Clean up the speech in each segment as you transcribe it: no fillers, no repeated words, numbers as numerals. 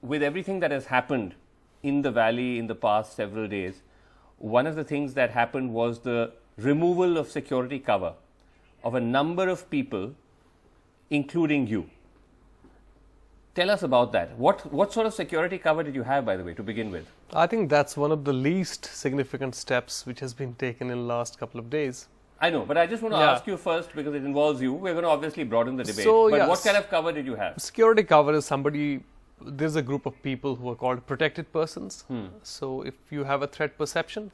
with everything that has happened in the valley in the past several days, one of the things that happened was the removal of security cover of a number of people, including you. Tell us about that. What sort of security cover did you have, by the way, to begin with? I think that's one of the least significant steps which has been taken in the last couple of days. I know, but I just want to ask you first, because it involves you. We're going to obviously broaden the debate. So, but yes, what kind of cover did you have? Security cover is there's a group of people who are called protected persons. So if you have a threat perception,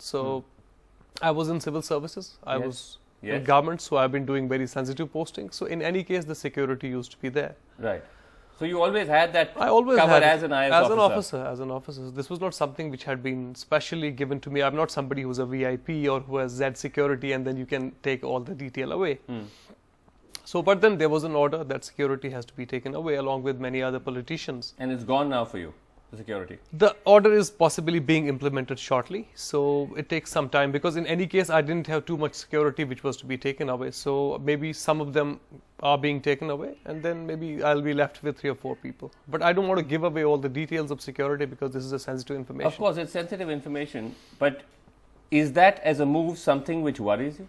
I was in civil services, I was in government, so I've been doing very sensitive postings. So in any case, the security used to be there. Right. So you always had that cover as an IAS officer? As an officer. This was not something which had been specially given to me. I'm not somebody who's a VIP or who has Z security and then you can take all the detail away. So, but then there was an order that security has to be taken away along with many other politicians. And it's gone now for you, the security? The order is possibly being implemented shortly. So it takes some time because in any case, I didn't have too much security which was to be taken away. So maybe some of them are being taken away and then maybe I'll be left with 3 or 4 people. But I don't want to give away all the details of security because this is a sensitive information. Of course, it's sensitive information. But is that as a move something which worries you?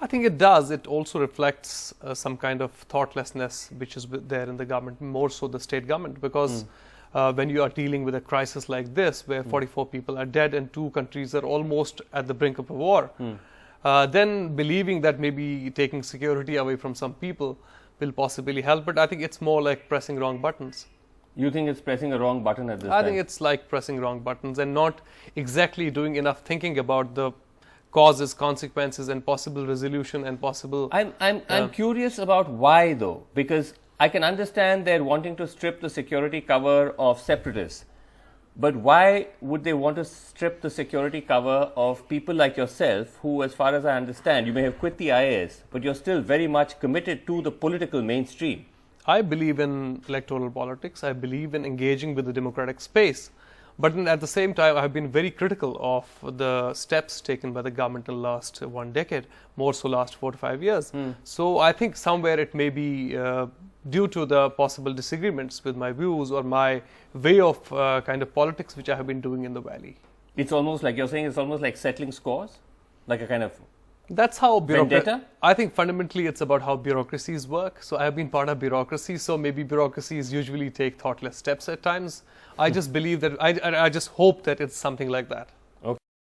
I think it does. It also reflects some kind of thoughtlessness which is there in the government, more so the state government, because when you are dealing with a crisis like this, where 44 people are dead and 2 countries are almost at the brink of a war, then believing that maybe taking security away from some people will possibly help. But I think it's more like pressing wrong buttons. You think it's pressing a wrong button at this time? I think it's like pressing wrong buttons and not exactly doing enough thinking about the causes, consequences and possible resolution and possible... I'm curious about why though, because I can understand they're wanting to strip the security cover of separatists, but why would they want to strip the security cover of people like yourself who, as far as I understand, you may have quit the IAS, but you're still very much committed to the political mainstream? I believe in electoral politics. I believe in engaging with the democratic space. But at the same time, I have been very critical of the steps taken by the government in the last 1 decade, more so last 4 to 5 years. So I think somewhere it may be due to the possible disagreements with my views or my way of kind of politics which I have been doing in the valley. It's almost like, you're saying it's almost like settling scores? Like a kind of... That's how vendetta? I think fundamentally it's about how bureaucracies work. So I have been part of bureaucracy. So maybe bureaucracies usually take thoughtless steps at times. I just believe that, I just hope that it's something like that.